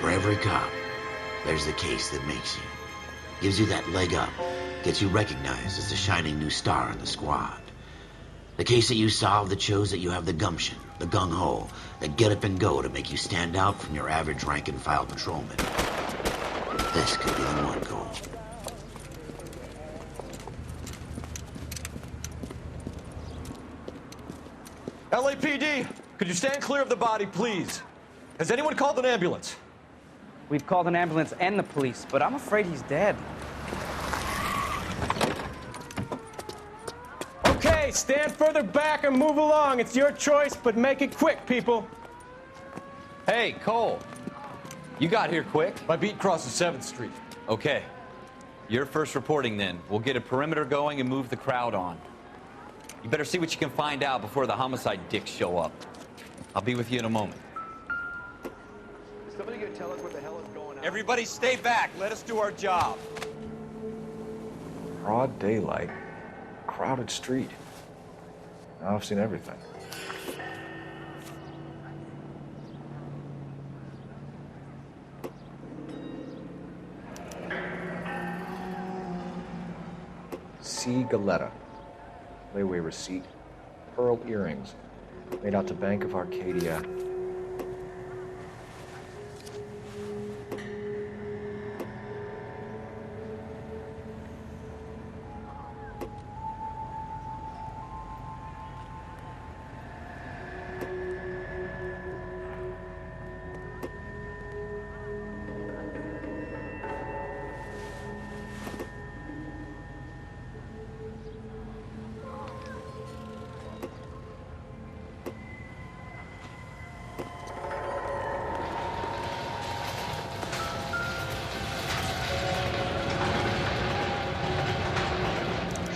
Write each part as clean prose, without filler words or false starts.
For every cop, there's the case that makes you. Gives you that leg up, gets you recognized as the shining new star in the squad. The case that you solve that shows that you have the gumption, the gung-ho, the get up and go to make you stand out from your average rank-and-file patrolman. This could be the one, Cole. LAPD, could you stand clear of the body, please? Has anyone called an ambulance? We've called an ambulance and the police, but I'm afraid he's dead. Okay, stand further back and move along. It's your choice, but make it quick, people. Hey, Cole. You got here quick. My beat crosses 7th Street. Okay. You're first reporting then. We'll get a perimeter going and move the crowd on. You better see what you can find out before the homicide dicks show up. I'll be with you in a moment. Somebody gonna tell us what the hell is going on? Everybody stay back. Let us do our job. Broad daylight, crowded street. Now I've seen everything. C. Galetta. Layaway receipt. Pearl earrings. Made out to Bank of Arcadia.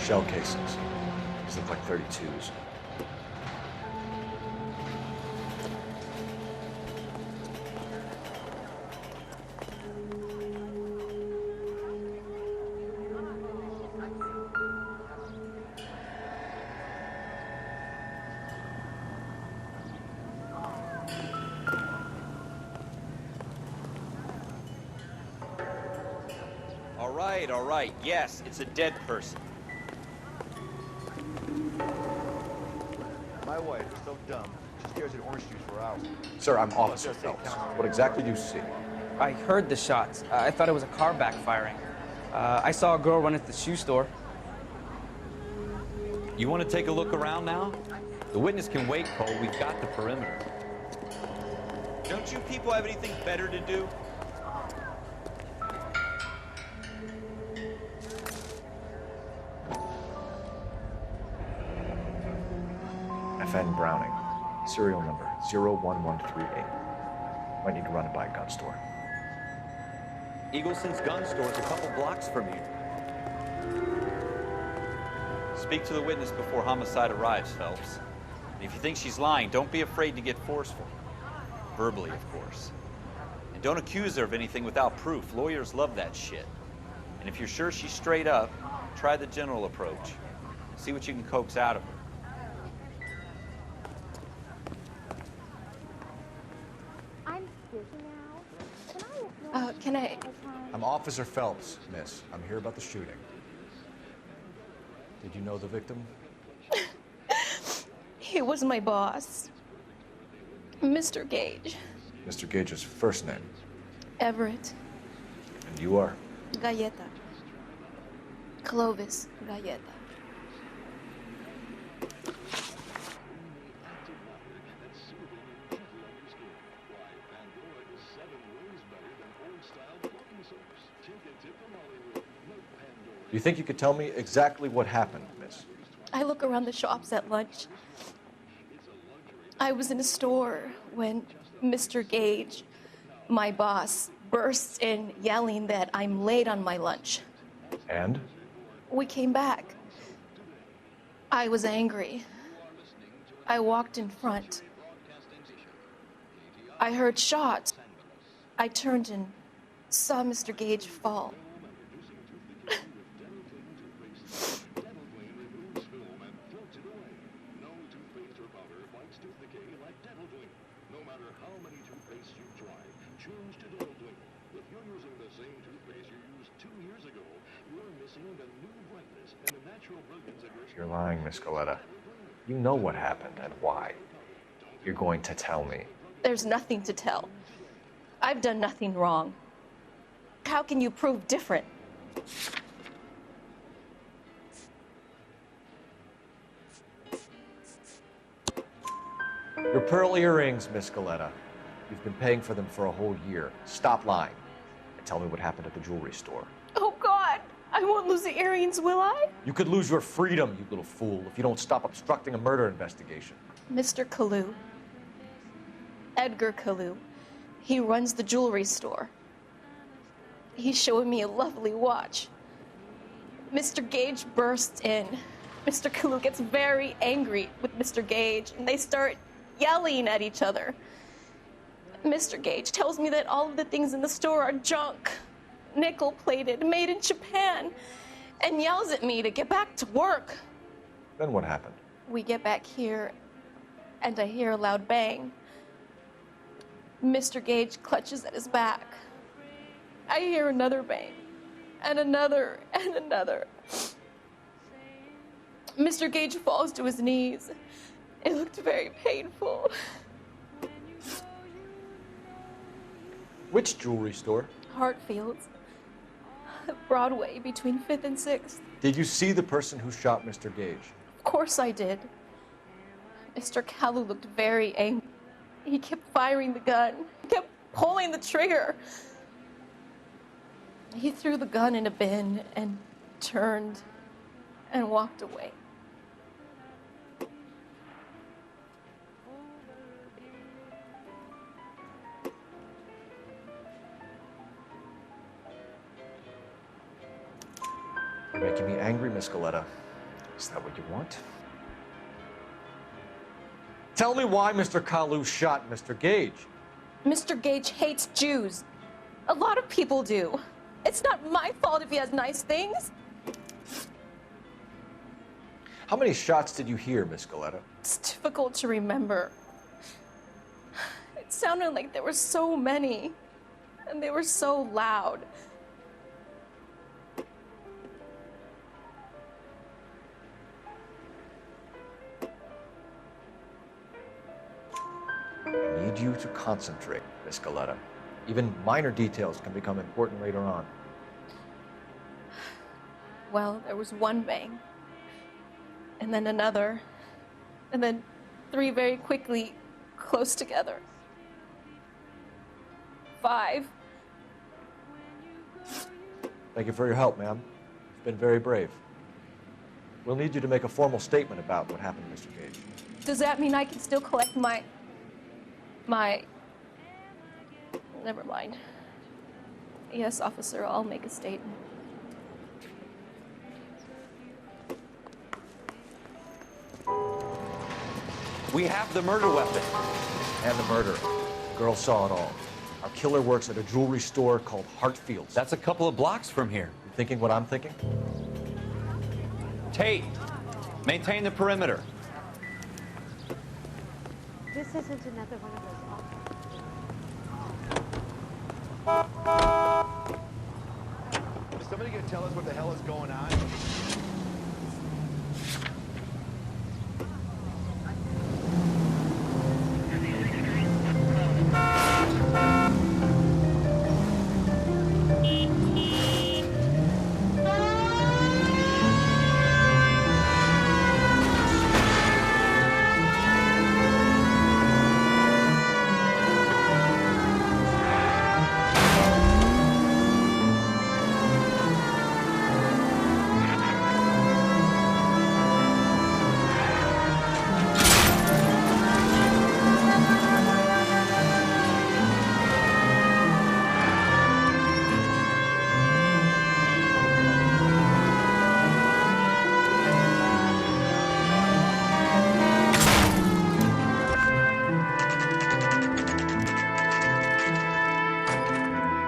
Shell casings. These look like 32s. All right. Yes, it's a dead person. My wife is so dumb. She stares at orange juice for hours. Sir, I'm Officer Phelps. What exactly do you see? I heard the shots. I thought it was a car backfiring. I saw a girl run at the shoe store. You want to take a look around now? The witness can wait, Cole. We've got the perimeter. Don't you people have anything better to do? FN Browning. Serial number 01138. Might need to run it by a gun store. Eagleson's gun store's a couple blocks from here. Speak to the witness before homicide arrives, Phelps. And if you think she's lying, don't be afraid to get forceful. Verbally, of course. And don't accuse her of anything without proof. Lawyers love that shit. And if you're sure she's straight up, try the general approach. See what you can coax out of her. Can I? I'm Officer Phelps, miss. I'm here about the shooting. Did you know the victim? He was my boss, Mr. Gage. Mr. Gage's first name. Everett. And you are? Galleta. Clovis Galleta. Do you think you could tell me exactly what happened, miss? I look around the shops at lunch. I was in a store when Mr. Gage, my boss, bursts in yelling that I'm late on my lunch. And? We came back. I was angry. I walked in front. I heard shots. I turned and saw Mr. Gage fall. No matter how many toothpastes you try, choose to You're lying, Miss Galetta. You know what happened and why. You're going to tell me. There's nothing to tell. I've done nothing wrong. How can you prove different? Your pearl earrings, Miss Galetta. You've been paying for them for a whole year. Stop lying and tell me what happened at the jewelry store. Oh, God. I won't lose the earrings, will I? You could lose your freedom, you little fool, if you don't stop obstructing a murder investigation. Mr. Kalu. Edgar Kalu. He runs the jewelry store. He's showing me a lovely watch. Mr. Gage bursts in. Mr. Kalu gets very angry with Mr. Gage, and they start yelling at each other. Mr. Gage tells me that all of the things in the store are junk, nickel-plated, made in Japan, and yells at me to get back to work. Then what happened? We get back here, and I hear a loud bang. Mr. Gage clutches at his back. I hear another bang, and another, and another. Mr. Gage falls to his knees. It looked very painful. Which jewelry store? Hartfield's. Broadway, between 5th and 6th. Did you see the person who shot Mr. Gage? Of course I did. Mr. Kalu looked very angry. He kept firing the gun. He kept pulling the trigger. He threw the gun in a bin and turned and walked away. You're making me angry, Miss Galetta. Is that what you want? Tell me why Mr. Kalu shot Mr. Gage. Mr. Gage hates Jews. A lot of people do. It's not my fault if he has nice things. How many shots did you hear, Miss Galetta? It's difficult to remember. It sounded like there were so many, and they were so loud. I need you to concentrate, Miss Galetta. Even minor details can become important later on. Well, there was one bang, and then another, and then 3 very quickly, close together. 5. Thank you for your help, ma'am. You've been very brave. We'll need you to make a formal statement about what happened to Mr. Gage. Does that mean I can still collect my... Never mind. Yes, officer, I'll make a statement. We have the murder weapon. And the murderer. The girl saw it all. Our killer works at a jewelry store called Hartfield's. That's a couple of blocks from here. You thinking what I'm thinking? Tate, maintain the perimeter. This isn't another one of those Is somebody gonna tell us what the hell is going on?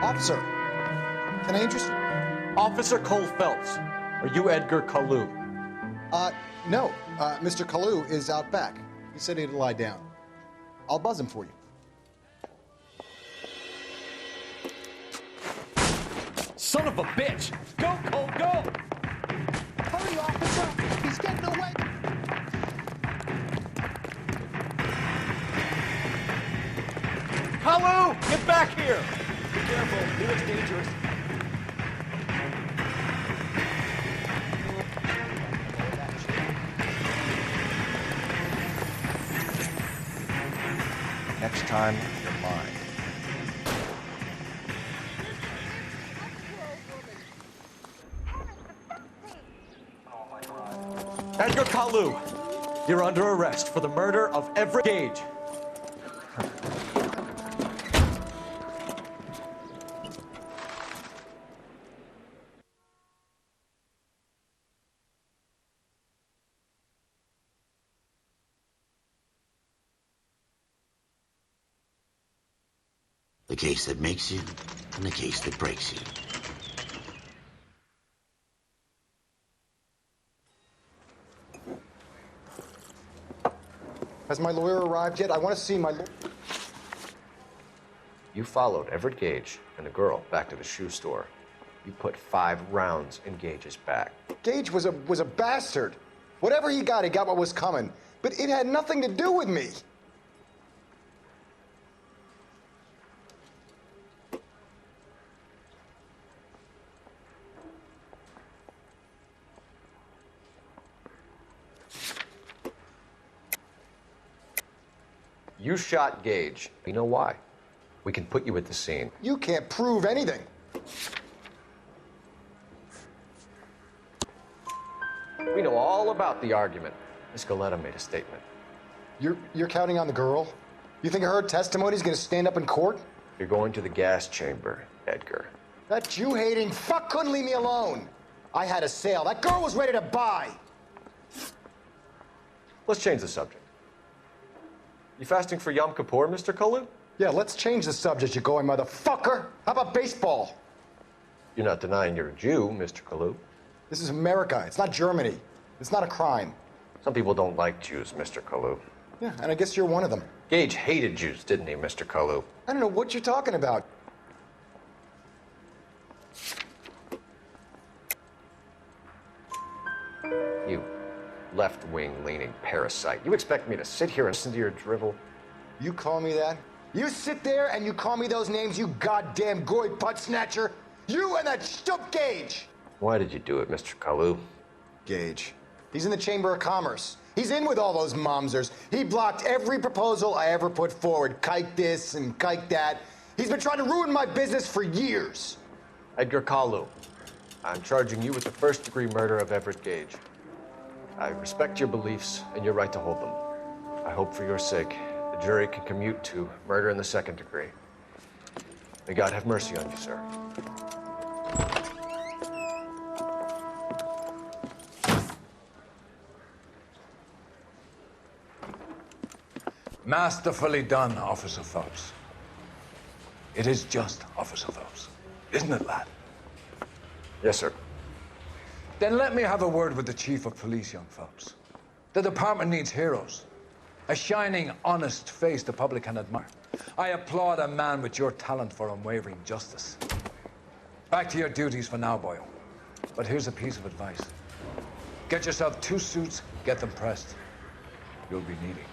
Officer, can I interest you? Officer Cole Phelps, are you Edgar Kalu? No. Mr. Kalu is out back. He said he'd lie down. I'll buzz him for you. Son of a bitch! Go, Cole, go! Hurry, officer! Get back here! Be careful. He looks dangerous. Next time, you're mine. Edgar Kalu, you're under arrest for the murder of Everett Gage. The case that makes you, and the case that breaks you. Has my lawyer arrived yet? I want to see my lawyer. You followed Everett Gage and the girl back to the shoe store. You put 5 rounds in Gage's back. Gage was a bastard. Whatever he got what was coming. But it had nothing to do with me. You shot Gage. You know why? We can put you at the scene. You can't prove anything. We know all about the argument. Miss Galetta made a statement. You're counting on the girl? You think her testimony is going to stand up in court? You're going to the gas chamber, Edgar. That Jew-hating fuck couldn't leave me alone. I had a sale. That girl was ready to buy. Let's change the subject. You fasting for Yom Kippur, Mr. Kalu? Yeah, let's change the subject, you going motherfucker. How about baseball? You're not denying you're a Jew, Mr. Kalu. This is America. It's not Germany. It's not a crime. Some people don't like Jews, Mr. Kalu. Yeah, and I guess you're one of them. Gage hated Jews, didn't he, Mr. Kalu? I don't know what you're talking about. You left-wing leaning parasite. You expect me to sit here and listen to your drivel? You call me that? You sit there and you call me those names, you goddamn goy putt snatcher? You and that stup Gage! Why did you do it, Mr. Kalu? Gage. He's in the Chamber of Commerce. He's in with all those momsers. He blocked every proposal I ever put forward. Kike this and kike that. He's been trying to ruin my business for years. Edgar Kalu, I'm charging you with the first-degree murder of Everett Gage. I respect your beliefs and your right to hold them. I hope for your sake the jury can commute to murder in the second degree. May God have mercy on you, sir. Masterfully done, Officer Phelps. It is just Officer Phelps, isn't it, lad? Yes, sir. Then let me have a word with the Chief of Police, young Phelps. The department needs heroes. A shining, honest face the public can admire. I applaud a man with your talent for unwavering justice. Back to your duties for now, boyo. But here's a piece of advice. Get yourself 2 suits, get them pressed. You'll be needing.